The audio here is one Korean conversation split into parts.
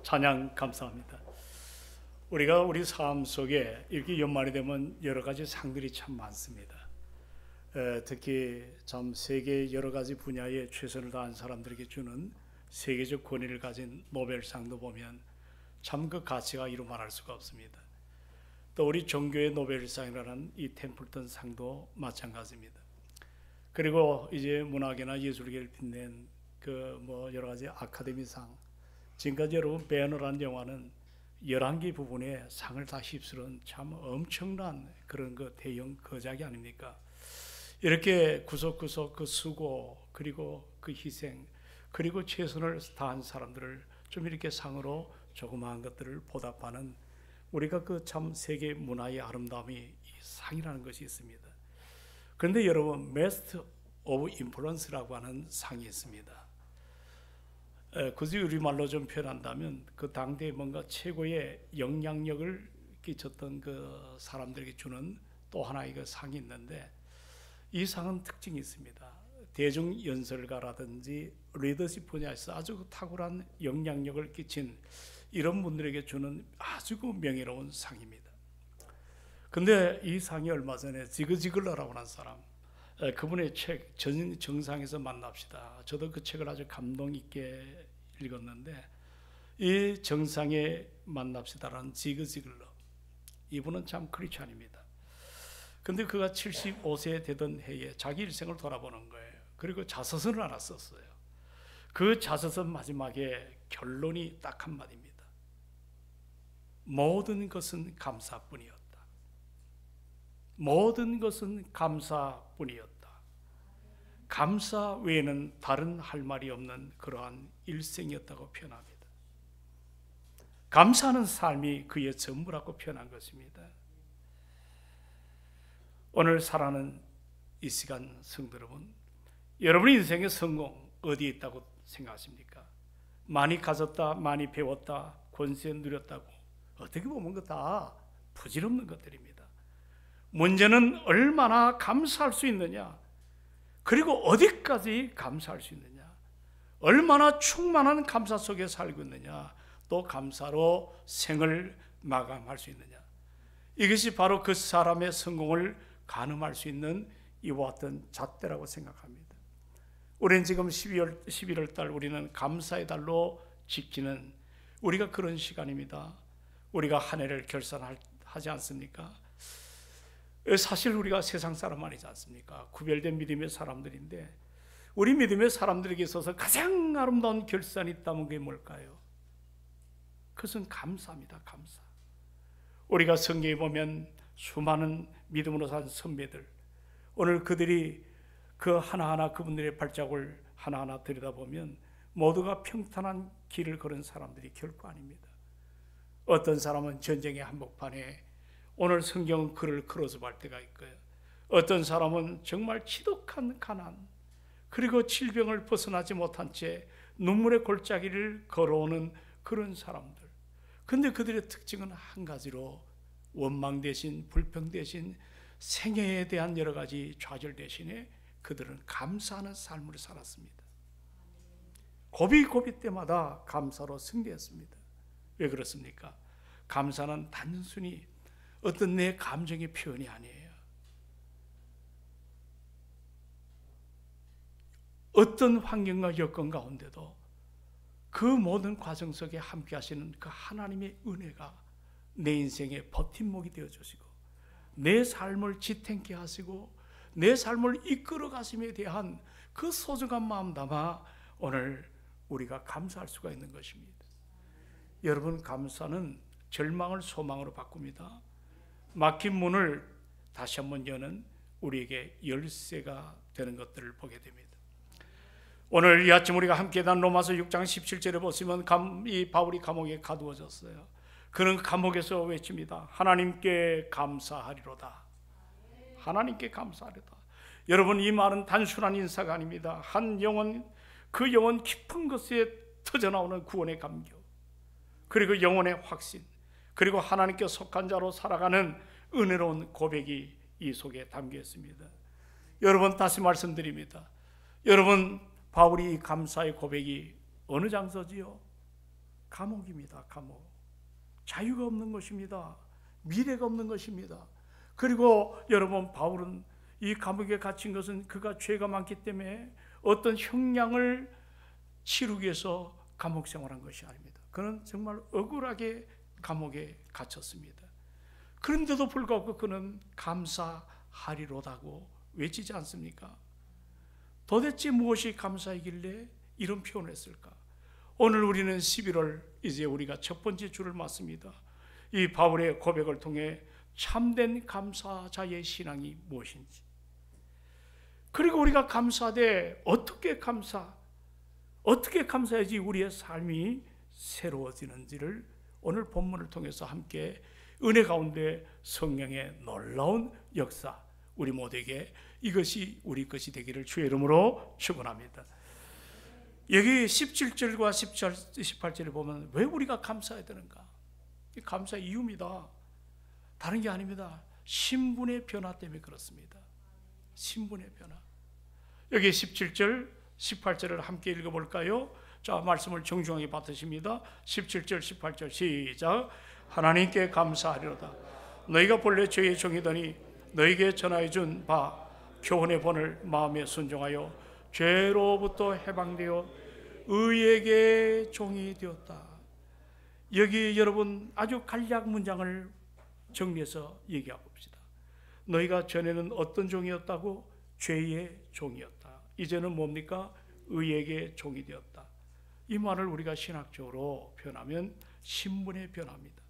찬양 감사합니다. 우리가 우리 삶 속에 이렇게 연말이 되면 여러 가지 상들이 참 많습니다. 특히 참 세계 여러 가지 분야에 최선을 다한 사람들에게 주는 세계적 권위를 가진 노벨상도 보면 참 그 가치가 이루 말할 수가 없습니다. 또 우리 종교의 노벨상이라는 이 템플턴 상도 마찬가지입니다. 그리고 이제 문학이나 예술계를 빛낸 그 여러 가지 아카데미상, 지금까지 여러분 배너라는 영화는 11개 부분에 상을 다 휩쓸은 참 엄청난 그런 그 대형 거작이 아닙니까? 이렇게 구석구석 그 수고, 그리고 그 희생, 그리고 최선을 다한 사람들을 좀 이렇게 상으로 조그마한 것들을 보답하는 우리가 그 참 세계 문화의 아름다움이 이 상이라는 것이 있습니다. 그런데 여러분, Master of Influence라고 하는 상이 있습니다. 굳이 우리말로 좀 표현한다면 그 당대에 뭔가 최고의 영향력을 끼쳤던 그 사람들에게 주는 또 하나의 그 상이 있는데, 이 상은 특징이 있습니다. 대중연설가라든지 리더십 분야에서 아주 탁월한 영향력을 끼친 이런 분들에게 주는 아주 그 명예로운 상입니다. 근데 이 상이 얼마 전에 지그지글러라고 하는 사람, 그분의 책 정상에서 만납시다. 저도 그 책을 아주 감동 있게 읽었는데, 이 정상에 만납시다라는 지그지글러, 이분은 참 크리스찬입니다. 근데 그가 75세 되던 해에 자기 일생을 돌아보는 거예요. 그리고 자서전을 하나 썼어요. 그 자서전 마지막에 결론이 딱 한마디입니다. 모든 것은 감사뿐이었다. 모든 것은 감사뿐이었다. 감사 외에는 다른 할 말이 없는 그러한 일생이었다고 표현합니다. 감사하는 삶이 그의 전부라고 표현한 것입니다. 오늘 살아가는 이 시간 성도 여러분, 여러분의 인생의 성공 어디에 있다고 생각하십니까? 많이 가졌다, 많이 배웠다, 권세 누렸다고, 어떻게 보면 그 다 부질없는 것들입니다. 문제는 얼마나 감사할 수 있느냐, 그리고 어디까지 감사할 수 있느냐, 얼마나 충만한 감사 속에 살고 있느냐, 또 감사로 생을 마감할 수 있느냐, 이것이 바로 그 사람의 성공을 가늠할 수 있는 이와 같은 잣대라고 생각합니다. 우리는 지금 11월 달 우리는 감사의 달로 지키는 우리가 그런 시간입니다. 우리가 한 해를 결산하지 않습니까? 사실 우리가 세상 사람 아니지 않습니까? 구별된 믿음의 사람들인데, 우리 믿음의 사람들에게 있어서 가장 아름다운 결산이 있다면 그게 뭘까요? 그것은 감사입니다. 감사. 우리가 성경에 보면 수많은 믿음으로 산 선배들, 오늘 그들이 그 하나하나 그분들의 발자국을 하나하나 들여다보면 모두가 평탄한 길을 걸은 사람들이 결코 아닙니다. 어떤 사람은 전쟁의 한복판에 오늘 성경은 글을 크로스할 때가 있고요. 어떤 사람은 정말 지독한 가난, 그리고 질병을 벗어나지 못한 채 눈물의 골짜기를 걸어오는 그런 사람들. 근데 그들의 특징은 한 가지로, 원망 대신 불평 대신 생애에 대한 여러 가지 좌절 대신에 그들은 감사하는 삶을 살았습니다. 고비 때마다 감사로 승리했습니다. 왜 그렇습니까? 감사는 단순히 어떤 내 감정의 표현이 아니에요. 어떤 환경과 여건 가운데도 그 모든 과정 속에 함께 하시는 그 하나님의 은혜가 내 인생의 버팀목이 되어주시고, 내 삶을 지탱케 하시고, 내 삶을 이끌어 가심에 대한 그 소중한 마음 담아 오늘 우리가 감사할 수가 있는 것입니다. 여러분, 감사는 절망을 소망으로 바꿉니다. 막힌 문을 다시 한번 여는 우리에게 열쇠가 되는 것들을 보게 됩니다. 오늘 이 아침 우리가 함께 난 로마서 6장 17절에 보시면 이 바울이 감옥에 가두어졌어요. 그는 감옥에서 외칩니다. 하나님께 감사하리로다. 하나님께 감사하리로다. 여러분, 이 말은 단순한 인사가 아닙니다. 한 영혼, 그 영혼 깊은 것에 터져나오는 구원의 감격, 그리고 영혼의 확신, 그리고 하나님께 속한 자로 살아가는 은혜로운 고백이 이 속에 담겨 있습니다. 여러분, 다시 말씀드립니다. 여러분, 바울이 이 감사의 고백이 어느 장소지요? 감옥입니다. 감옥. 자유가 없는 것입니다. 미래가 없는 것입니다. 그리고 여러분, 바울은 이 감옥에 갇힌 것은 그가 죄가 많기 때문에 어떤 형량을 치르기 위해서 감옥 생활한 것이 아닙니다. 그는 정말 억울하게 감옥에 갇혔습니다. 그런데도 불구하고 그는 감사하리로다고 외치지 않습니까? 도대체 무엇이 감사이길래 이런 표현을 했을까? 오늘 우리는 11월 이제 우리가 첫 번째 주를 맞습니다. 이 바울의 고백을 통해 참된 감사자의 신앙이 무엇인지, 그리고 우리가 감사하되 어떻게 감사해야지 우리의 삶이 새로워지는지를 오늘 본문을 통해서 함께 은혜 가운데 성령의 놀라운 역사, 우리 모두에게 이것이 우리 것이 되기를 주의 이름으로 축원합니다. 여기 17절과 18절에 보면 왜 우리가 감사해야 되는가? 감사의 이유입니다. 다른 게 아닙니다. 신분의 변화 때문에 그렇습니다. 신분의 변화. 여기 17절, 18절을 함께 읽어볼까요? 자, 말씀을 정중하게 받으십니다. 17절, 18절 시작. 하나님께 감사하리로다. 너희가 본래 죄의 종이더니 너희에게 전하여 준 바 교훈의 본을 마음에 순종하여 죄로부터 해방되어 의에게 종이 되었다. 여기 여러분 아주 간략 문장을 정리해서 얘기해 봅시다. 너희가 전에는 어떤 종이었다고? 죄의 종이었다. 이제는 뭡니까? 의에게 종이 되었다. 이 말을 우리가 신학적으로 표현하면 신분의 변화입니다.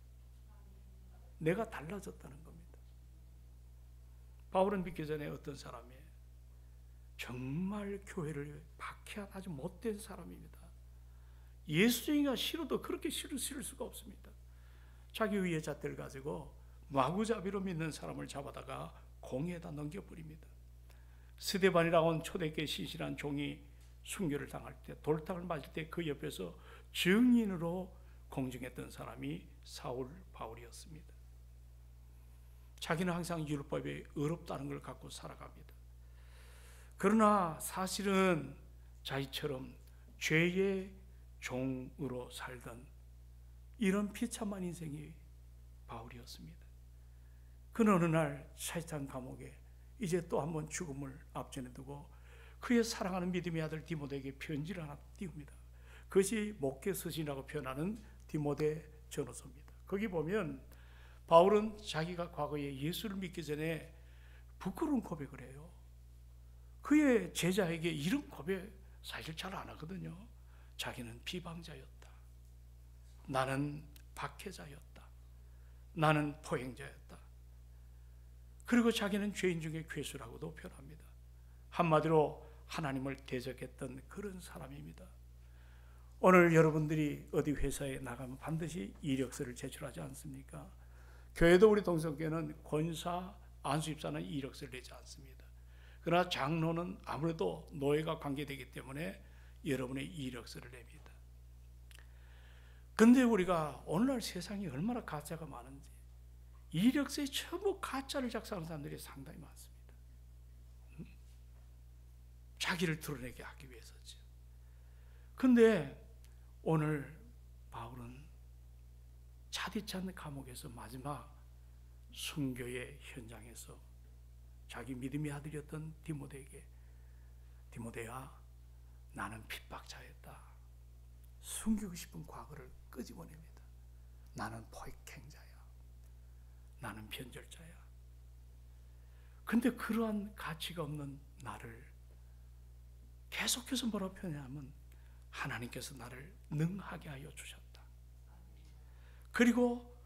내가 달라졌다는 겁니다. 바울은 믿기 전에 어떤 사람이에요? 정말 교회를 박해한 아주 못된 사람입니다. 예수님이 싫어도 그렇게 싫을 수가 없습니다. 자기 의의 잣대를 가지고 마구잡이로 믿는 사람을 잡아다가 공에다 넘겨버립니다. 스데반이라고 하는 초대교회 신실한 종이 순교를 당할 때, 돌탕을 맞을 때 그 옆에서 증인으로 공증했던 사람이 사울 바울이었습니다. 자기는 항상 율법에 의롭다는 걸 갖고 살아갑니다. 그러나 사실은 자기처럼 죄의 종으로 살던 이런 비참한 인생이 바울이었습니다. 그는 어느 날 사이탄 감옥에 이제 또 한 번 죽음을 앞전에 두고 그의 사랑하는 믿음의 아들 디모데에게 편지를 하나 띄웁니다. 그것이 목회 서신이라고 표현하는 디모데 전후서입니다. 거기 보면 바울은 자기가 과거에 예수를 믿기 전에 부끄러운 고백을 해요. 그의 제자에게 이런 고백 사실 잘 안 하거든요. 자기는 비방자였다. 나는 박해자였다. 나는 포행자였다. 그리고 자기는 죄인 중에 괴수라고도 표현합니다. 한마디로 하나님을 대적했던 그런 사람입니다. 오늘 여러분들이 어디 회사에 나가면 반드시 이력서를 제출하지 않습니까? 교회도 우리 동성교회는 권사, 안수집사는 이력서를 내지 않습니다. 그러나 장로는 아무래도 노예가 관계되기 때문에 여러분의 이력서를 냅니다. 그런데 우리가 오늘날 세상에 얼마나 가짜가 많은지, 이력서에 전부 가짜를 작성하는 사람들이 상당히 많습니다. 자기를 드러내게 하기 위해서죠. 그런데 오늘 바울은 차디찬 감옥에서 마지막 순교의 현장에서 자기 믿음의 아들이었던 디모데에게, 디모데야, 나는 핍박자였다. 숨기고 싶은 과거를 끄집어냅니다. 나는 포획행자야. 나는 변절자야. 근데 그러한 가치가 없는 나를 계속해서 뭐라고 표현하면 하나님께서 나를 능하게 하여 주셨다. 그리고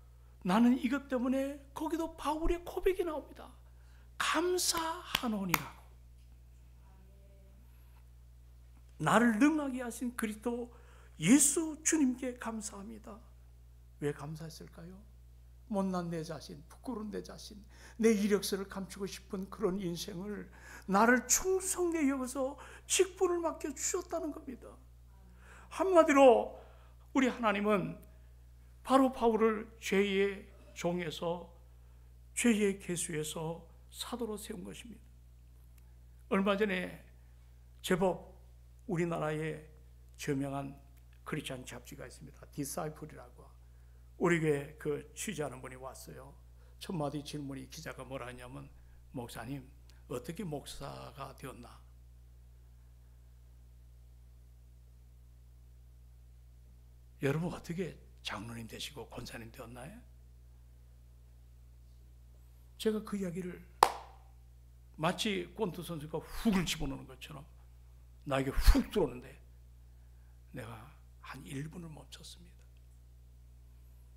나는 이것 때문에 거기도 바울의 고백이 나옵니다. 감사하노니라고. 나를 능하게 하신 그리스도 예수 주님께 감사합니다. 왜 감사했을까요? 못난 내 자신, 부끄러운 내 자신, 내 이력서를 감추고 싶은 그런 인생을 나를 충성되게 여겨서 직분을 맡겨주셨다는 겁니다. 한마디로 우리 하나님은 바로 바울을 죄의 종에서, 죄의 계수에서 사도로 세운 것입니다. 얼마 전에 제법 우리나라에 저명한 크리스찬 잡지가 있습니다. 디사이플이라고. 우리 교회 그 취재하는 분이 왔어요. 첫 마디 질문이 기자가 뭐라 하냐면, 목사님 어떻게 목사가 되었나? 여러분 어떻게 장로님 되시고 권사님 되었나요? 제가 그 이야기를 마치 권투 선수가 훅을 집어넣는 것처럼 나에게 훅 들어오는데 내가 한 1분을 멈췄습니다.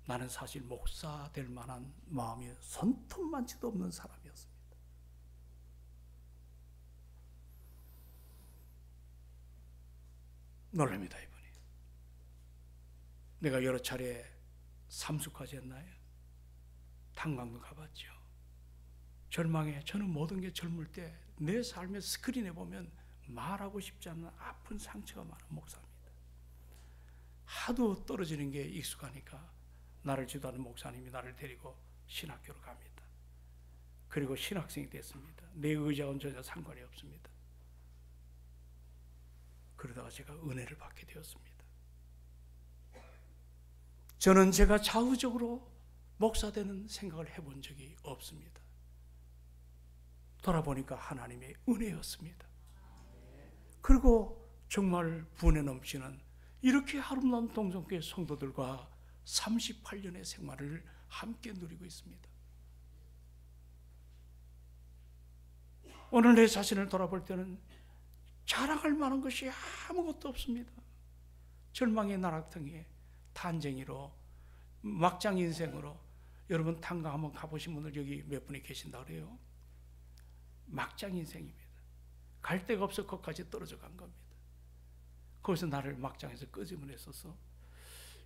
나는 사실 목사 될 만한 마음이 손톱만치도 없는 사람이었습니다. 놀랍니다, 이분이. 내가 여러 차례 삼수까지 했나요? 탄광도 가봤죠. 절망에, 저는 모든 게 젊을 때 내 삶의 스크린에 보면 말하고 싶지 않은 아픈 상처가 많은 목사입니다. 하도 떨어지는 게 익숙하니까 나를 지도하는 목사님이 나를 데리고 신학교로 갑니다. 그리고 신학생이 됐습니다. 내 의지와는 전혀 상관이 없습니다. 그러다가 제가 은혜를 받게 되었습니다. 저는 제가 자의적으로 목사 되는 생각을 해본 적이 없습니다. 돌아보니까 하나님의 은혜였습니다. 그리고 정말 분에 넘치는 이렇게 아름다운 동성교회 성도들과 38년의 생활을 함께 누리고 있습니다. 오늘 내 자신을 돌아볼 때는 자랑할 만한 것이 아무것도 없습니다. 절망의 나락등에 탄쟁이로 막장 인생으로, 여러분 탄광 한번 가보신 분들 여기 몇 분이 계신다 그래요. 막장 인생입니다. 갈 데가 없어 거기까지 떨어져 간 겁니다. 거기서 나를 막장에서 끄집어냈어서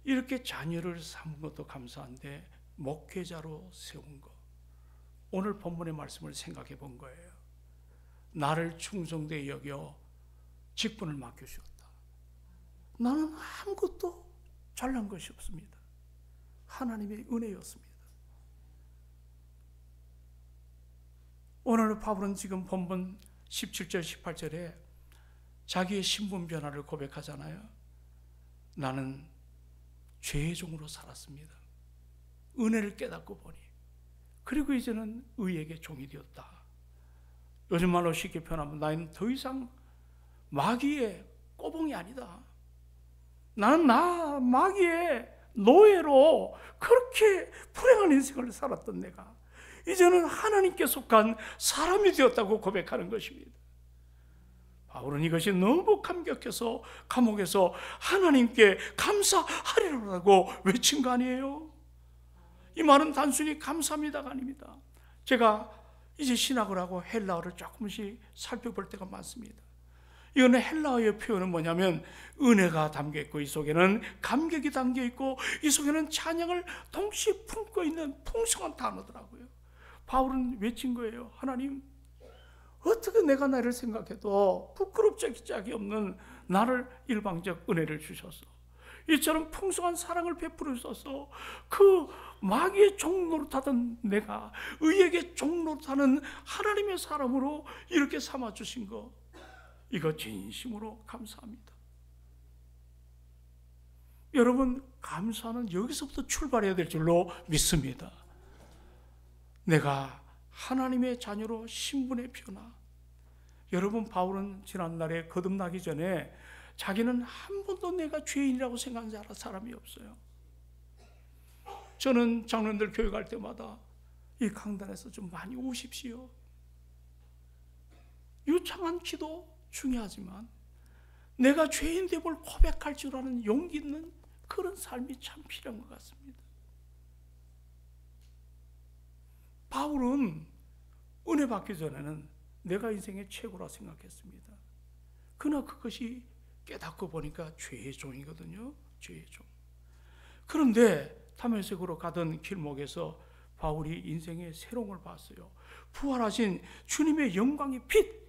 이렇게 자녀를 삼은 것도 감사한데 목회자로 세운 것, 오늘 본문의 말씀을 생각해 본 거예요. 나를 충성되이 여겨 직분을 맡겨주었다. 나는 아무것도 잘난 것이 없습니다. 하나님의 은혜였습니다. 오늘 바울은 지금 본문 17절 18절에 자기의 신분 변화를 고백하잖아요. 나는 죄의 종으로 살았습니다. 은혜를 깨닫고 보니, 그리고 이제는 의에게 종이 되었다. 요즘 말로 쉽게 표현하면 나는 더 이상 마귀의 꼬봉이 아니다. 나는 마귀의 노예로 그렇게 불행한 인생을 살았던 내가 이제는 하나님께 속한 사람이 되었다고 고백하는 것입니다. 바울은 이것이 너무 감격해서 감옥에서 하나님께 감사하리라고 외친 거 아니에요? 이 말은 단순히 감사합니다가 아닙니다. 제가 이제 신학을 하고 헬라어를 조금씩 살펴볼 때가 많습니다. 이거는 헬라어의 표현은 뭐냐면 은혜가 담겨있고 이 속에는 감격이 담겨있고 이 속에는 찬양을 동시에 품고 있는 풍성한 단어더라고요. 바울은 외친 거예요. 하나님, 어떻게 내가 나를 생각해도 부끄럽지 짝이 없는 나를 일방적 은혜를 주셔서 이처럼 풍성한 사랑을 베풀어 주셔서 그 마귀의 종노릇하던 내가 의에게 종노릇하는 하나님의 사람으로 이렇게 삼아주신 거, 이거 진심으로 감사합니다. 여러분, 감사는 여기서부터 출발해야 될 줄로 믿습니다. 내가 하나님의 자녀로 신분의 변화. 여러분, 바울은 지난날에 거듭나기 전에 자기는 한 번도 내가 죄인이라고 생각한 사람이 없어요. 저는 장로님들 교회 갈 때마다 이 강단에서 좀 많이 오십시오. 유창한 기도 중요하지만 내가 죄인 됨을 고백할 줄 아는 용기 있는 그런 삶이 참 필요한 것 같습니다. 바울은 은혜 받기 전에는 내가 인생의 최고라 생각했습니다. 그러나 그것이 깨닫고 보니까 죄의 종이거든요. 죄의 종. 그런데 다메섹으로 가던 길목에서 바울이 인생의 새로움을 봤어요. 부활하신 주님의 영광의 빛,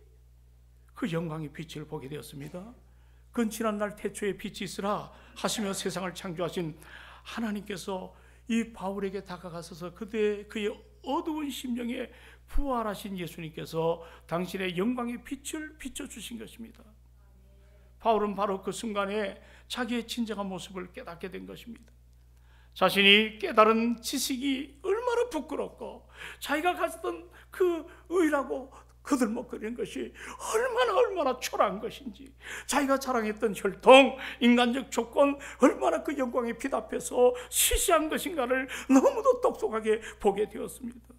그 영광의 빛을 보게 되었습니다. 그건 지난날 태초에 빛이 있으라 하시며 세상을 창조하신 하나님께서 이 바울에게 다가가셔서 그의 어두운 심령에 부활하신 예수님께서 당신의 영광의 빛을 비춰주신 것입니다. 바울은 바로 그 순간에 자기의 진정한 모습을 깨닫게 된 것입니다. 자신이 깨달은 지식이 얼마나 부끄럽고 자기가 가졌던 그 의라고 거들먹거리는 것이 얼마나 초라한 것인지, 자기가 자랑했던 혈통, 인간적 조건, 얼마나 그 영광에 비답해서 시시한 것인가를 너무도 똑똑하게 보게 되었습니다.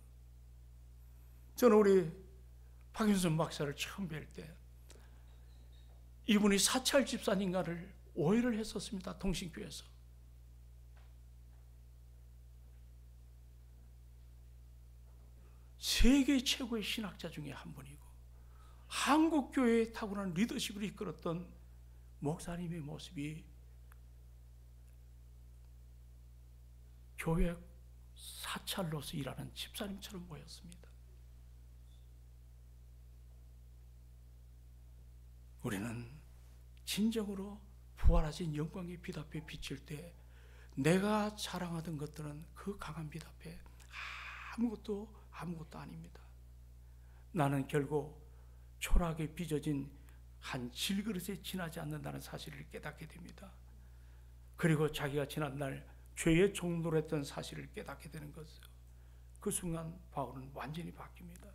저는 우리 박윤선 박사를 처음 뵐 때 이분이 사찰 집사인가를 오해를 했었습니다. 동신교에서. 세계 최고의 신학자 중에 한 분이고 한국교회의 탁월한 리더십을 이끌었던 목사님의 모습이 교회 사찰로서 일하는 집사님처럼 보였습니다. 우리는 진정으로 부활하신 영광의 빛 앞에 비칠 때 내가 자랑하던 것들은 그 강한 빛 앞에 아무것도 아닙니다. 나는 결국 초라하게 빚어진 한 질그릇에 지나지 않는다는 사실을 깨닫게 됩니다. 그리고 자기가 지난날 죄의 종로를 했던 사실을 깨닫게 되는 것이죠. 그 순간 바울은 완전히 바뀝니다.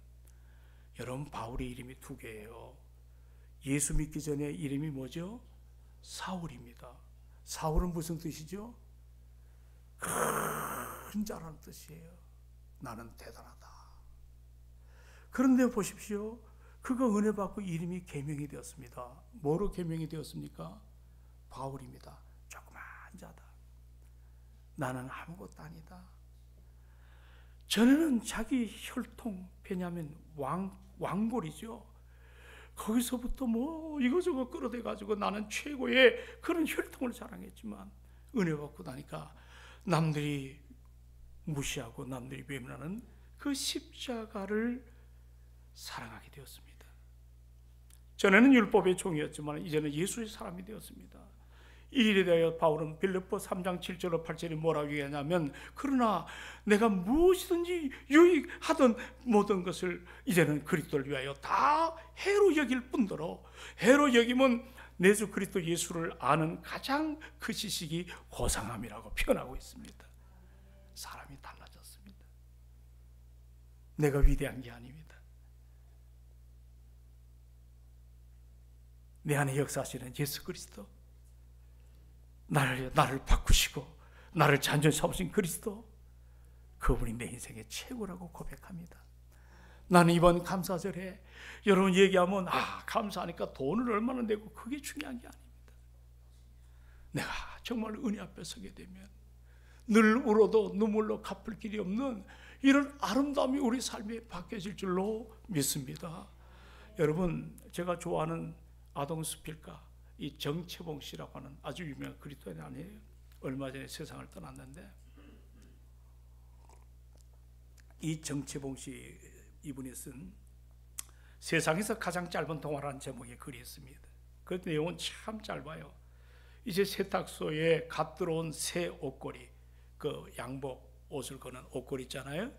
여러분, 바울의 이름이 두 개예요. 예수 믿기 전에 이름이 뭐죠? 사울입니다. 사울은 무슨 뜻이죠? 큰 자라는 뜻이에요. 나는 대단하다. 그런데 보십시오. 그가 은혜 받고 이름이 계명이 되었습니다. 뭐로 계명이 되었습니까? 바울입니다. 조그만 자다. 나는 아무것도 아니다. 전에는 자기 혈통, 왜냐하면 왕골이죠. 거기서부터 뭐 이거저거 끌어대 가지고 나는 최고의 그런 혈통을 자랑했지만 은혜 받고 나니까 남들이 무시하고 남들이 외면하는 그 십자가를 사랑하게 되었습니다. 전에는 율법의 종이었지만 이제는 예수의 사람이 되었습니다. 이 일에 대하여 바울은 빌립보 3장 7절로 8절에 뭐라고 얘기하냐면, 그러나 내가 무엇이든지 유익하던 모든 것을 이제는 그리스도를 위하여 다 해로 여길 뿐더러, 해로 여김은 내 주 그리스도 예수를 아는 가장 그 지식이 고상함이라고 표현하고 있습니다. 사람이 달라졌습니다. 내가 위대한 게 아닙니다. 내 안에 역사하시는 예수 그리스도, 나를 바꾸시고 나를 잔존 삼으신 그리스도, 그분이 내 인생의 최고라고 고백합니다. 나는 이번 감사절에 여러분 얘기하면 감사하니까 돈을 얼마나 내고 그게 중요한 게 아닙니다. 내가 정말 은혜 앞에 서게 되면 늘 울어도 눈물로 갚을 길이 없는 이런 아름다움이 우리 삶에 바뀌어질 줄로 믿습니다. 여러분, 제가 좋아하는 아동수필가 이 정채봉 씨라고 하는 아주 유명한 그리스도인 아니에요. 얼마 전에 세상을 떠났는데, 이 정채봉 씨 이분이 쓴 세상에서 가장 짧은 동화라는 제목의 글이 있습니다. 그 내용은 참 짧아요. 이제 세탁소에 갓 들어온 새 옷걸이, 그 양복 옷을 거는 옷걸이 있잖아요.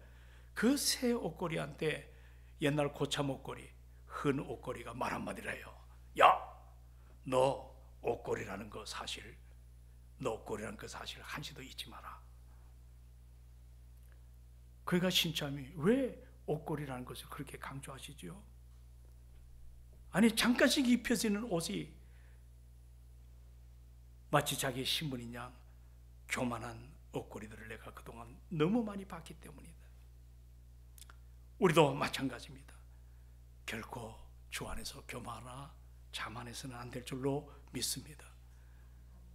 그 새 옷걸이한테 옛날 고참 옷걸이, 흔 옷걸이가 말 한마디를 해요. 야, 너 옷걸이라는 그 사실, 너 옷걸이라는 그 사실 한시도 잊지 마라. 그러니까 신참이 왜 옷걸이라는 것을 그렇게 강조하시죠? 아니, 잠깐씩 입혀지는 옷이 마치 자기의 신분인 양 교만한 옷걸이들을 내가 그동안 너무 많이 봤기 때문이다. 우리도 마찬가지입니다. 결코 주 안에서 교만하나 자만해서는 안 될 줄로 믿습니다.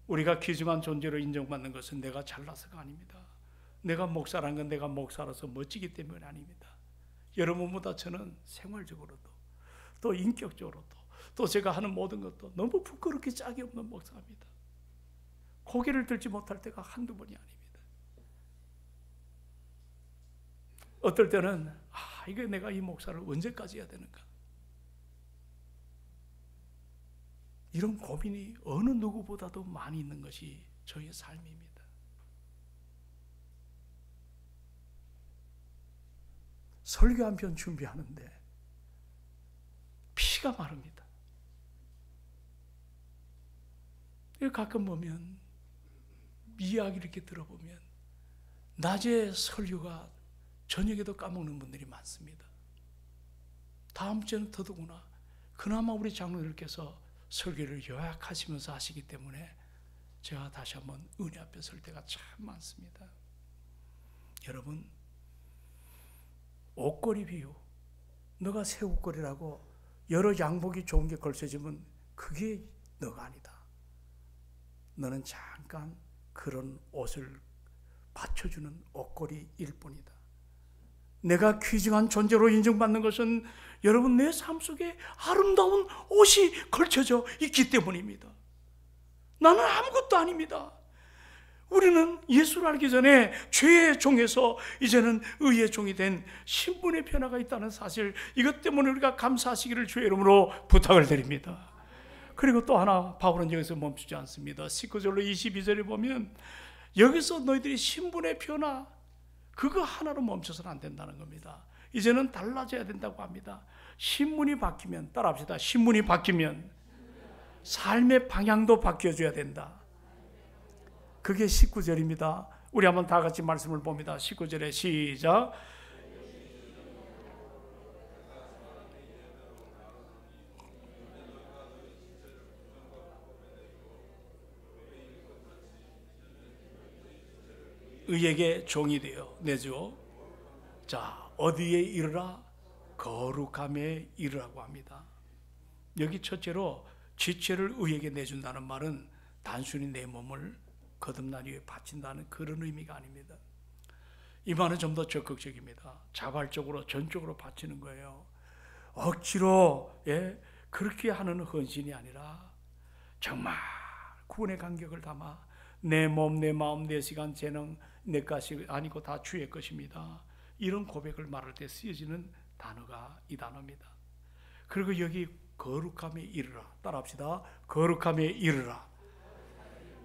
우리가 귀중한 존재로 인정받는 것은 내가 잘나서가 아닙니다. 내가 목사라는 건 내가 목사라서 멋지기 때문이 아닙니다. 여러분보다 저는 생활적으로도 또 인격적으로도 또 제가 하는 모든 것도 너무 부끄럽게 짝이 없는 목사입니다. 고개를 들지 못할 때가 한두 번이 아닙니다. 어떨 때는 이게 내가 이 목사를 언제까지 해야 되는가, 이런 고민이 어느 누구보다도 많이 있는 것이 저의 삶입니다. 설교 한 편 준비하는데 피가 마릅니다. 가끔 보면 이야기 이렇게 들어보면 낮에 설교가 저녁에도 까먹는 분들이 많습니다. 다음 주에는 더더구나. 그나마 우리 장로님께서 설교를 요약하시면서 하시기 때문에 제가 다시 한번 은혜 앞에 설 때가 참 많습니다. 여러분, 옷걸이 비유, 너가 새 옷걸이라고 여러 양복이 좋은 게 걸쳐지면 그게 너가 아니다. 너는 잠깐 그런 옷을 받쳐주는 옷걸이일 뿐이다. 내가 귀중한 존재로 인정받는 것은 여러분 내 삶 속에 아름다운 옷이 걸쳐져 있기 때문입니다. 나는 아무것도 아닙니다. 우리는 예수를 알기 전에 죄의 종에서 이제는 의의 종이 된 신분의 변화가 있다는 사실, 이것 때문에 우리가 감사하시기를 주의 이름으로 부탁을 드립니다. 그리고 또 하나, 바울은 여기서 멈추지 않습니다. 19절로 22절에 보면 여기서 너희들이 신분의 변화, 그거 하나로 멈춰서는 안 된다는 겁니다. 이제는 달라져야 된다고 합니다. 신분이 바뀌면, 따라합시다. 신분이 바뀌면 삶의 방향도 바뀌어줘야 된다. 그게 19절입니다. 우리 한번 다 같이 말씀을 봅니다. 19절에 시작. 의에게 종이 되어 내죠. 자, 어디에 이르라? 거룩함에 이르라고 합니다. 여기 첫째로 지체를 의에게 내준다는 말은 단순히 내 몸을 거듭난 위에 바친다는 그런 의미가 아닙니다. 이 말은 좀 더 적극적입니다. 자발적으로 전적으로 바치는 거예요. 억지로 그렇게 하는 헌신이 아니라 정말 구원의 간격을 담아 내 몸, 내 마음, 내 시간, 재능, 내 것이 아니고 다 주의 것입니다. 이런 고백을 말할 때 쓰여지는 단어가 이 단어입니다. 그리고 여기 거룩함에 이르라, 따라합시다. 거룩함에 이르라.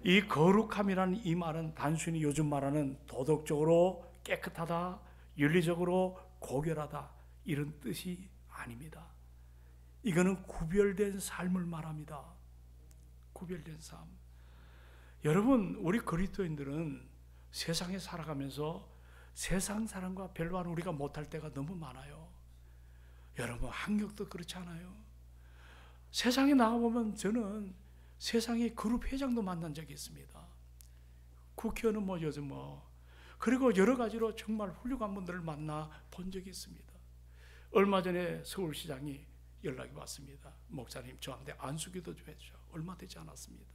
이 거룩함이라는 이 말은 단순히 요즘 말하는 도덕적으로 깨끗하다, 윤리적으로 고결하다 이런 뜻이 아닙니다. 이거는 구별된 삶을 말합니다. 구별된 삶. 여러분, 우리 그리스도인들은 세상에 살아가면서 세상 사람과 별로 우리가 못할 때가 너무 많아요. 여러분, 학력도 그렇지 않아요? 세상에 나가보면 저는 세상에 그룹 회장도 만난 적이 있습니다. 국회의원은 요즘 그리고 여러 가지로 정말 훌륭한 분들을 만나 본 적이 있습니다. 얼마 전에 서울시장이 연락이 왔습니다. 목사님, 저한테 안수기도 좀 해주죠. 얼마 되지 않았습니다.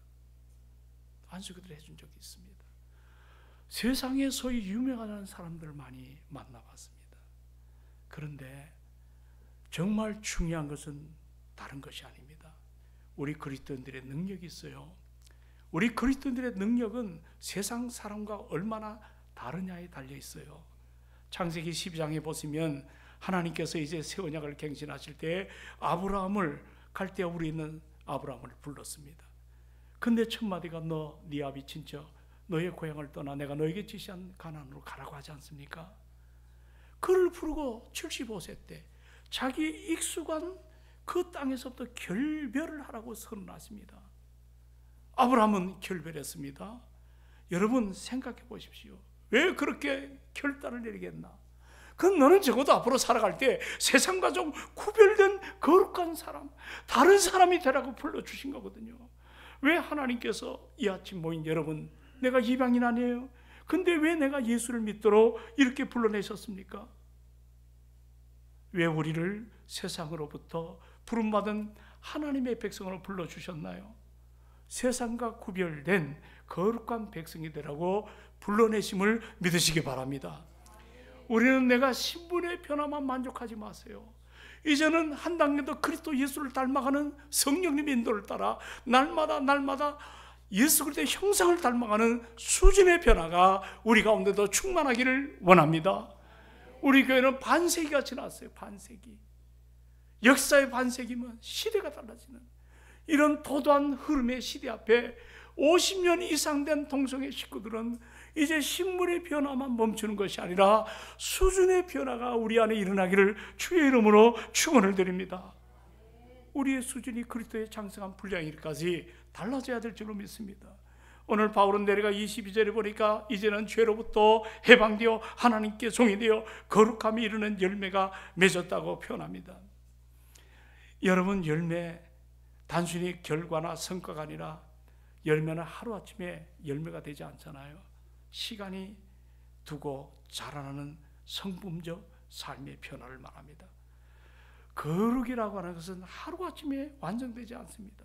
안수기도를 해준 적이 있습니다. 세상에 소위 유명한 사람들을 많이 만나봤습니다. 그런데 정말 중요한 것은 다른 것이 아닙니다. 우리 그리스도인들의 능력이 있어요. 우리 그리스도인들의 능력은 세상 사람과 얼마나 다르냐에 달려 있어요. 창세기 12장에 보시면 하나님께서 이제 새 언약을 갱신하실 때 아브라함을 갈대아 우리 있는 아브라함을 불렀습니다. 근데 첫 마디가 너 네 아비 친척 너의 고향을 떠나 내가 너에게 지시한 가나안으로 가라고 하지 않습니까? 그를 부르고 75세 때 자기 익숙한 그 땅에서부터 결별을 하라고 선언하십니다. 아브라함은 결별했습니다. 여러분 생각해 보십시오. 왜 그렇게 결단을 내리겠나? 그건 너는 적어도 앞으로 살아갈 때 세상과 좀 구별된 거룩한 사람, 다른 사람이 되라고 불러주신 거거든요. 왜 하나님께서 이 아침 모인 여러분, 내가 이방인 아니에요? 근데 왜 내가 예수를 믿도록 이렇게 불러내셨습니까? 왜 우리를 세상으로부터 부름받은 하나님의 백성으로 불러주셨나요? 세상과 구별된 거룩한 백성이 되라고 불러내심을 믿으시기 바랍니다. 우리는 내가 신분의 변화만 만족하지 마세요. 이제는 한 단계 더 그리스도 예수를 닮아가는 성령님의 인도를 따라 날마다 예수 그리스도의 형상을 닮아가는 수준의 변화가 우리 가운데도 충만하기를 원합니다. 우리 교회는 반세기가 지났어요. 반세기. 역사의 반세기면 시대가 달라지는 이런 도도한 흐름의 시대 앞에 50년 이상 된 동성애 식구들은 이제 신분의 변화만 멈추는 것이 아니라 수준의 변화가 우리 안에 일어나기를 주의 이름으로 축원을 드립니다. 우리의 수준이 그리스도의 장성한 분량일까지 달라져야 될 줄로 믿습니다. 오늘 바울은 내려가 22절에 보니까 이제는 죄로부터 해방되어 하나님께 종이 되어 거룩함이 이르는 열매가 맺었다고 표현합니다. 여러분, 열매 단순히 결과나 성과가 아니라 열매는 하루아침에 열매가 되지 않잖아요. 시간이 두고 자라나는 성품적 삶의 변화를 말합니다. 거룩이라고 하는 것은 하루아침에 완성되지 않습니다.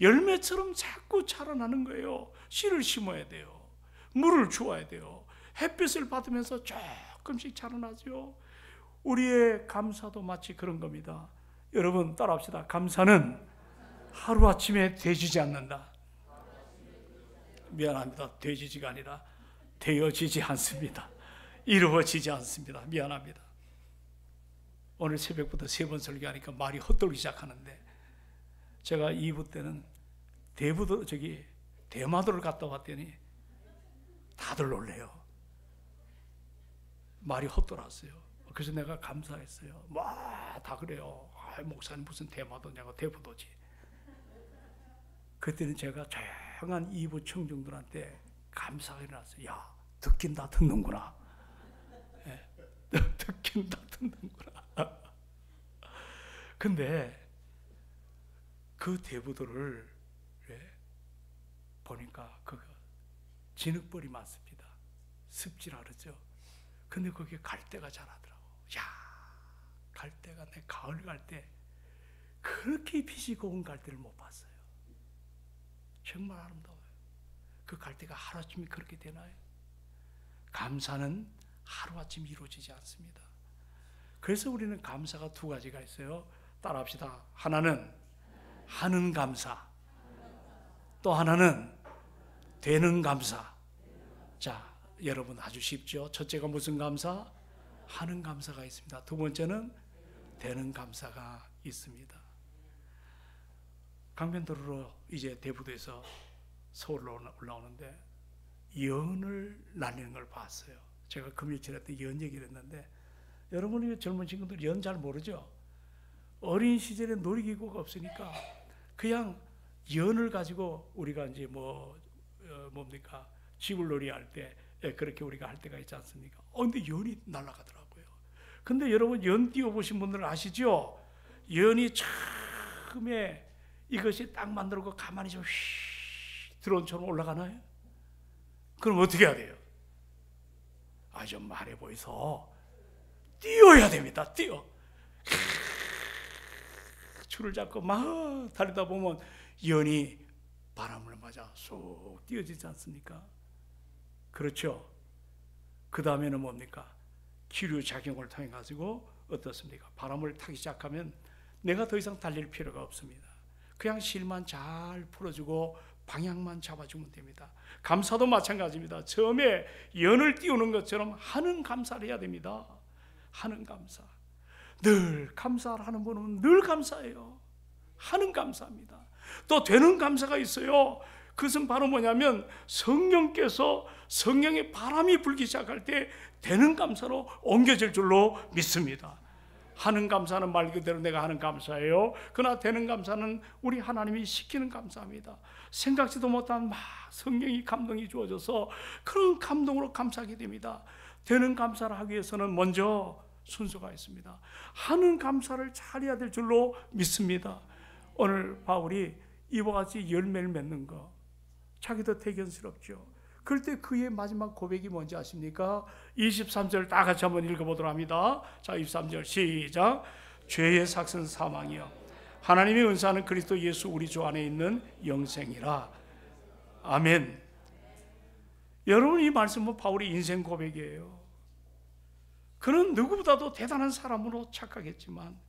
열매처럼 자꾸 자라나는 거예요. 씨를 심어야 돼요. 물을 주어야 돼요. 햇빛을 받으면서 조금씩 자라나죠. 우리의 감사도 마치 그런 겁니다. 여러분 따라합시다. 감사는 하루아침에 되지지 않는다. 미안합니다. 되지지가 아니라 되어지지 않습니다. 이루어지지 않습니다. 미안합니다. 오늘 새벽부터 3번 설교하니까 말이 헛돌기 시작하는데, 제가 2부 때는 대마도를 갔다 왔더니 다들 놀래요. 말이 헛돌았어요. 그래서 내가 감사했어요. 다 그래요. 목사님 무슨 대마도냐고. 대부도지. 그때는 제가 조용한 2부 청중들한테 감사가 일어났어요. 야, 듣긴 다 듣는구나. 듣긴 다 듣는구나. 근데 그 대부도를 보니까 그 진흙벌이 많습니다. 습지라 그러죠. 근데 거기에 갈대가 자라더라고. 야, 갈대가 내 가을 갈 때 그렇게 빛이 고운 갈대를 못 봤어요. 정말 아름다워요. 그 갈대가 하루아침에 그렇게 되나요? 감사는 하루아침 이루어지지 않습니다. 그래서 우리는 감사가 2가지가 있어요. 따라합시다. 하나는 하는 감사, 또 하나는 되는 감사. 자, 여러분 아주 쉽죠? 첫째가 무슨 감사? 하는 감사가 있습니다. 2번째는 되는 감사가 있습니다. 강변도로로 이제 대부도에서 서울로 올라오는데 연을 날리는 걸 봤어요. 제가 금요일에 때 연 얘기를 했는데, 여러분이 젊은 친구들 연 잘 모르죠? 어린 시절에 놀이기구가 없으니까 그냥 연을 가지고 우리가 이제 뭡니까? 지불놀이 할 때 그렇게 우리가 할 때가 있지 않습니까? 근데 연이 날아가더라고요. 근데 여러분 연 띄워보신 분들은 아시죠? 연이 처음에 이것이 딱 만들고 가만히 좀 드론처럼 올라가나요? 그럼 어떻게 해야 돼요? 좀 말해 보이소. 뛰어야 됩니다. 뛰어. 줄을 잡고 막 달리다 보면 연이 바람을 맞아 쏙 뛰어지지 않습니까? 그렇죠? 그 다음에는 뭡니까? 기류작용을 통해 가지고 어떻습니까? 바람을 타기 시작하면 내가 더 이상 달릴 필요가 없습니다. 그냥 실만 잘 풀어주고 방향만 잡아주면 됩니다. 감사도 마찬가지입니다. 처음에 연을 띄우는 것처럼 하는 감사를 해야 됩니다. 하는 감사. 늘 감사를 하는 분은 늘 감사해요. 하는 감사입니다. 또 되는 감사가 있어요. 그것은 바로 뭐냐면 성령께서 성령의 바람이 불기 시작할 때 되는 감사로 옮겨질 줄로 믿습니다. 하는 감사는 말 그대로 내가 하는 감사예요. 그러나 되는 감사는 우리 하나님이 시키는 감사입니다. 생각지도 못한 막 성령이 감동이 주어져서 그런 감동으로 감사하게 됩니다. 되는 감사를 하기 위해서는 먼저 순서가 있습니다. 하는 감사를 잘해야 될 줄로 믿습니다. 오늘 바울이 이와 같이 열매를 맺는 거 자기도 대견스럽죠. 그럴 때 그의 마지막 고백이 뭔지 아십니까? 23절 다 같이 한번 읽어보도록 합니다. 자, 23절 시작. 죄의 삭은 사망이요 하나님의 은사는 그리스도 예수 우리 주 안에 있는 영생이라. 아멘. 여러분, 이 말씀은 바울의 인생 고백이에요. 그는 누구보다도 대단한 사람으로 착각했지만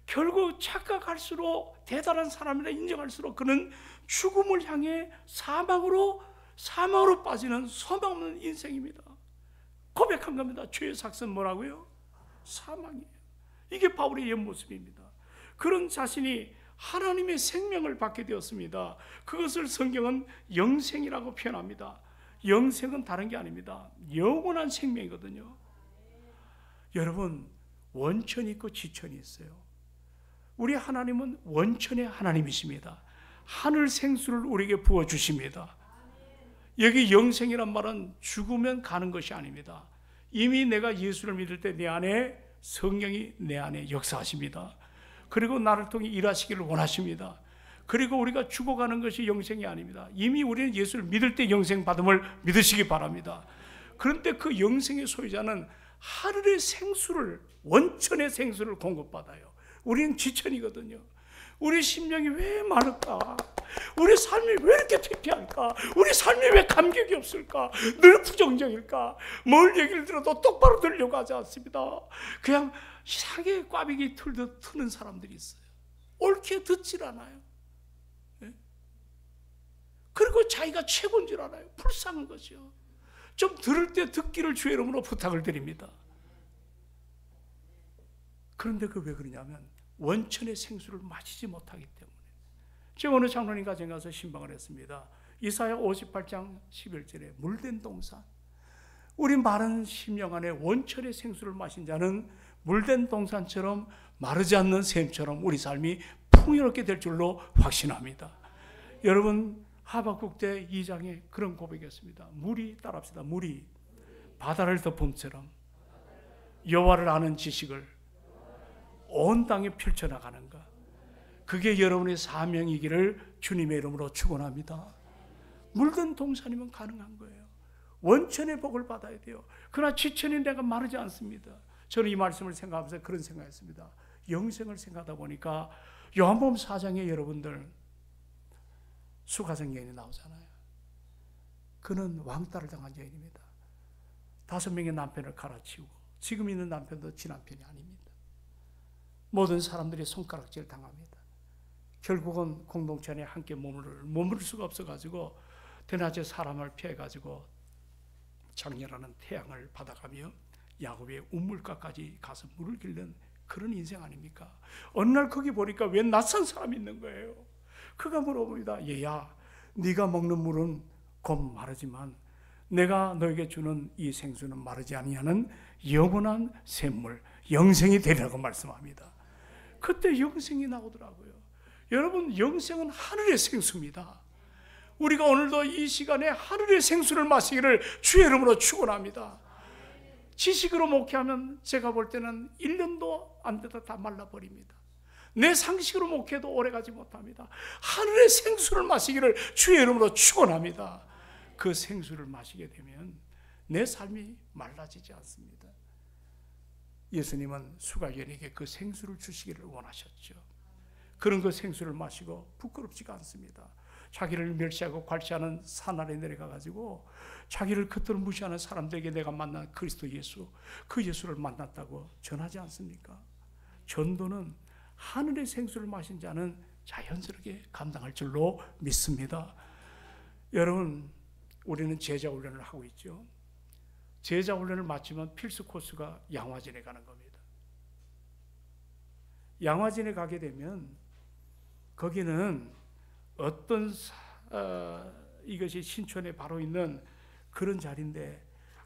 결국 착각할수록 대단한 사람이라 인정할수록 그는 죽음을 향해 사망으로 빠지는 소망 없는 인생입니다. 고백한 겁니다. 죄의 삭은 뭐라고요? 사망이에요. 이게 바울의 옛 모습입니다. 그런 자신이 하나님의 생명을 받게 되었습니다. 그것을 성경은 영생이라고 표현합니다. 영생은 다른 게 아닙니다. 영원한 생명이거든요. 여러분, 원천이 있고 지천이 있어요. 우리 하나님은 원천의 하나님이십니다. 하늘 생수를 우리에게 부어주십니다. 여기 영생이란 말은 죽으면 가는 것이 아닙니다. 이미 내가 예수를 믿을 때 내 안에 성령이 내 안에 역사하십니다. 그리고 나를 통해 일하시기를 원하십니다. 그리고 우리가 죽어가는 것이 영생이 아닙니다. 이미 우리는 예수를 믿을 때 영생 받음을 믿으시기 바랍니다. 그런데 그 영생의 소유자는 하늘의 생수를, 원천의 생수를 공급받아요. 우리는 지천이거든요. 우리 심령이 왜 많을까? 우리 삶이 왜 이렇게 퇴폐할까? 우리 삶이 왜 감격이 없을까? 늘 부정적일까? 뭘 얘기를 들어도 똑바로 들으려고 하지 않습니다. 그냥 이상하게 꽈배기 틀듯 트는 사람들이 있어요. 옳게 듣질 않아요. 그리고 자기가 최고인 줄 알아요. 불쌍한 거죠. 좀 들을 때 듣기를 주의 이름으로 부탁을 드립니다. 그런데 그 왜 그러냐면 원천의 생수를 마시지 못하기 때문에. 제가 어느 장로님 가정에 가서 신방을 했습니다. 이사야 58장 11절에 물된 동산, 우리 마른 심령 안에 원천의 생수를 마신 자는 물된 동산처럼 마르지 않는 샘처럼 우리 삶이 풍요롭게 될 줄로 확신합니다. 여러분, 하박국 때 2장에 그런 고백이었습니다. 물이, 따라합시다. 물이 바다를 덮음처럼 여호와를 아는 지식을 온 땅에 펼쳐나가는가. 그게 여러분의 사명이기를 주님의 이름으로 축원합니다. 물든 동산이면 가능한 거예요. 원천의 복을 받아야 돼요. 그러나 지천인 내가 마르지 않습니다. 저는 이 말씀을 생각하면서 그런 생각했습니다. 영생을 생각하다 보니까 요한복음 4장에 여러분들 수가성 여인이 나오잖아요. 그는 왕따를 당한 여인입니다. 5명의 남편을 갈아치우고 지금 있는 남편도 지 남편이 아닙니다. 모든 사람들이 손가락질 당합니다. 결국은 공동체 안에 함께 머무를 수가 없어가지고 대낮에 사람을 피해가지고 장렬하는 태양을 받아가며 야곱의 우물가까지 가서 물을 길는 그런 인생 아닙니까? 어느 날 거기 보니까 웬 낯선 사람이 있는 거예요. 그가 물어봅니다. 얘야, 네가 먹는 물은 곧 마르지만 내가 너에게 주는 이 생수는 마르지 아니하는 영원한 샘물, 영생이 되리라고 말씀합니다. 그때 영생이 나오더라고요. 여러분, 영생은 하늘의 생수입니다. 우리가 오늘도 이 시간에 하늘의 생수를 마시기를 주의 이름으로 축원합니다. 지식으로 목회하면 제가 볼 때는 1년도 안 되다 다 말라버립니다. 내 상식으로 목회도 오래가지 못합니다. 하늘의 생수를 마시기를 주의 이름으로 축원합니다. 그 생수를 마시게 되면 내 삶이 말라지지 않습니다. 예수님은 수가견에게 그 생수를 주시기를 원하셨죠. 그런 그 생수를 마시고 부끄럽지가 않습니다. 자기를 멸시하고 괄시하는 산 아래 내려가가지고 자기를 겉으로 무시하는 사람들에게 내가 만난 그리스도 예수, 그 예수를 만났다고 전하지 않습니까? 전도는 하늘의 생수를 마신 자는 자연스럽게 감당할 줄로 믿습니다. 여러분, 우리는 제자 훈련을 하고 있죠. 제자 훈련을 마치면 필수 코스가 양화진에 가는 겁니다. 양화진에 가게 되면 거기는 어떤 이것이 신촌에 바로 있는 그런 자리인데,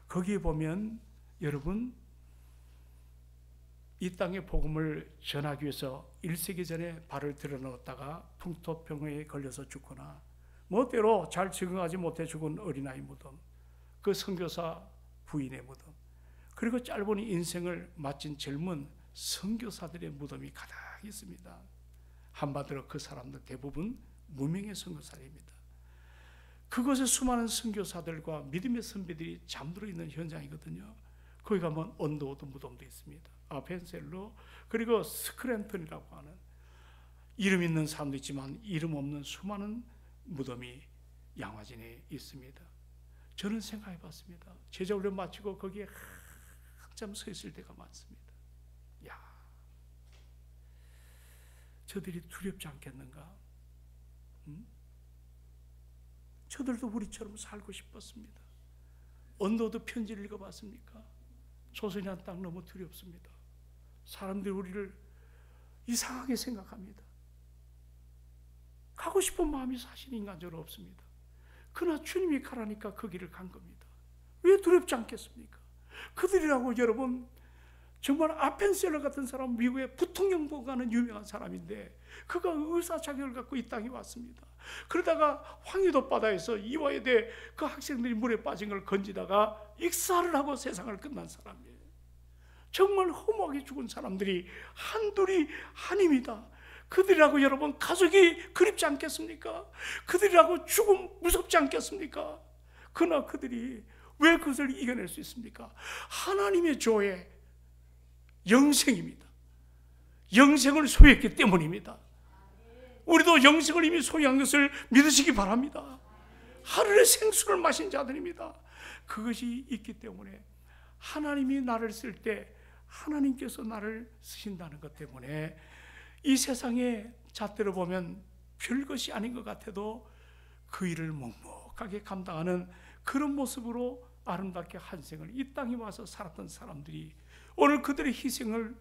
거기에 보면 여러분, 이 땅의 복음을 전하기 위해서 1세기 전에 발을 들여놓았다가 풍토병에 걸려서 죽거나 때로 잘 적응하지 못해 죽은 어린아이 무덤, 그 선교사 부인의 무덤, 그리고 짧은 인생을 마친 젊은 선교사들의 무덤이 가득 있습니다. 한마디로 그 사람들 대부분 무명의 선교사입니다. 그곳에 수많은 선교사들과 믿음의 선배들이 잠들어 있는 현장이거든요. 거기 가면 언더우드 무덤도 있습니다. 아펜셀로, 그리고 스크랜턴이라고 하는 이름 있는 사람도 있지만 이름 없는 수많은 무덤이 양화진에 있습니다. 저는 생각해 봤습니다. 제자훈련 마치고 거기에 한참 서 있을 때가 많습니다. 야, 저들이 두렵지 않겠는가? 저들도 우리처럼 살고 싶었습니다. 언더우드 편지를 읽어봤습니까? 조선이란 땅 너무 두렵습니다. 사람들이 우리를 이상하게 생각합니다. 가고 싶은 마음이 사실 인간적으로 없습니다. 그러나 주님이 가라니까 그 길을 간 겁니다. 왜 두렵지 않겠습니까? 그들이라고 여러분, 정말 아펜셀러 같은 사람, 미국의 부통령 보고하는 유명한 사람인데 그가 의사 자격을 갖고 이 땅에 왔습니다. 그러다가 황해도 바다에서 이화여대 그 학생들이 물에 빠진 걸 건지다가 익사를 하고 세상을 끝난 사람이에요. 정말 허무하게 죽은 사람들이 한둘이 아닙니다. 그들이라고 여러분 가족이 그립지 않겠습니까? 그들이라고 죽음 무섭지 않겠습니까? 그러나 그들이 왜 그것을 이겨낼 수 있습니까? 하나님의 조에 영생입니다. 영생을 소유했기 때문입니다. 우리도 영생을 이미 소유한 것을 믿으시기 바랍니다. 하늘의 생수를 마신 자들입니다. 그것이 있기 때문에 하나님이 나를 쓸 때 하나님께서 나를 쓰신다는 것 때문에 이 세상에 잣대로 보면 별것이 아닌 것 같아도 그 일을 묵묵하게 감당하는 그런 모습으로 아름답게 한 생을 이 땅에 와서 살았던 사람들이 오늘 그들의 희생을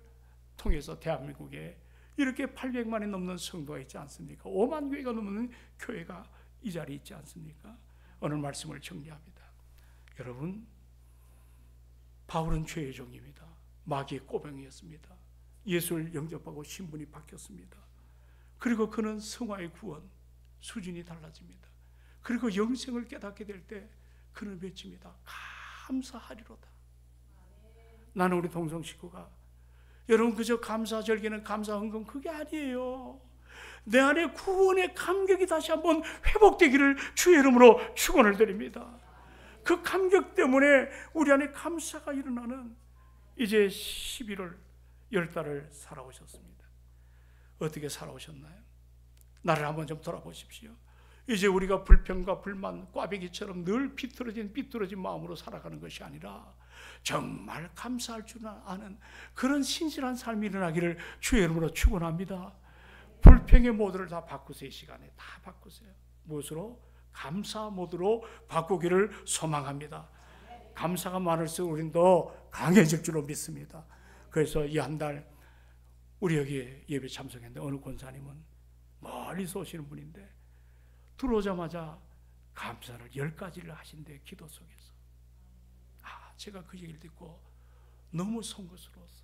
통해서 대한민국에 이렇게 800만이 넘는 성도가 있지 않습니까? 5만 교회가 넘는 교회가 이 자리에 있지 않습니까? 오늘 말씀을 정리합니다. 여러분, 바울은 죄의 종입니다. 마귀의 꼬병이었습니다. 예수를 영접하고 신분이 바뀌었습니다. 그리고 그는 성화의 구원, 수준이 달라집니다. 그리고 영생을 깨닫게 될 때 그는 외칩니다. 감사하리로다. 나는 우리 동성 식구가 여러분 그저 감사 절기는 감사 헌금 그게 아니에요. 내 안에 구원의 감격이 다시 한번 회복되기를 주의 이름으로 축원을 드립니다. 그 감격 때문에 우리 안에 감사가 일어나는 이제 11월 10달을 살아오셨습니다. 어떻게 살아오셨나요? 나를 한번 좀 돌아보십시오. 이제 우리가 불평과 불만, 꽈배기처럼 늘 삐뚤어진 마음으로 살아가는 것이 아니라 정말 감사할 줄 아는 그런 신실한 삶이 일어나기를 주의 이름으로 축원합니다. 불평의 모드를 다 바꾸세요. 이 시간에 다 바꾸세요. 무엇으로? 감사 모드로 바꾸기를 소망합니다. 감사가 많을수록 우리는 더 강해질 줄로 믿습니다. 그래서 이 한 달 우리 여기 예배 참석했는데 어느 권사님은 멀리서 오시는 분인데 들어오자마자 감사를 10가지를 하신대. 기도 속에서. 제가 그 얘기를 듣고 너무 송구스러웠어.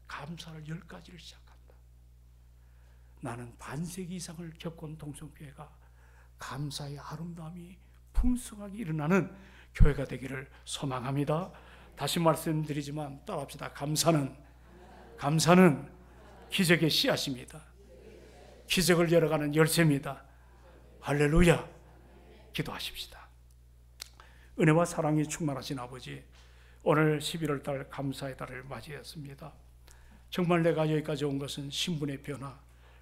감사를 10가지를 시작한다. 나는 반세기 이상을 겪은 동성교회가 감사의 아름다움이 풍성하게 일어나는 교회가 되기를 소망합니다. 다시 말씀드리지만 따라합시다. 감사는 기적의 씨앗입니다. 기적을 열어가는 열쇠입니다. 할렐루야. 기도하십시다. 은혜와 사랑이 충만하신 아버지, 오늘 11월 달 감사의 달을 맞이했습니다. 정말 내가 여기까지 온 것은 신분의 변화,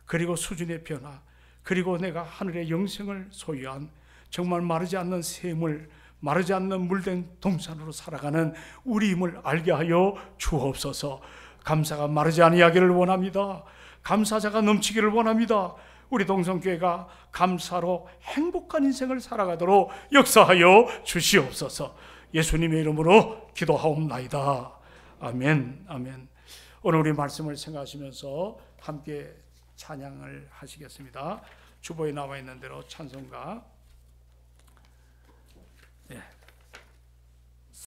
그리고 수준의 변화, 그리고 내가 하늘의 영생을 소유한 정말 마르지 않는 샘물, 마르지 않는 물된 동산으로 살아가는 우리임을 알게 하여 주옵소서. 감사가 마르지 아니하기를 원합니다. 감사자가 넘치기를 원합니다. 우리 동성교회가 감사로 행복한 인생을 살아가도록 역사하여 주시옵소서. 예수님의 이름으로 기도하옵나이다. 아멘. 아멘. 오늘 우리 말씀을 생각하시면서 함께 찬양을 하시겠습니다. 주보에 나와 있는 대로 찬송가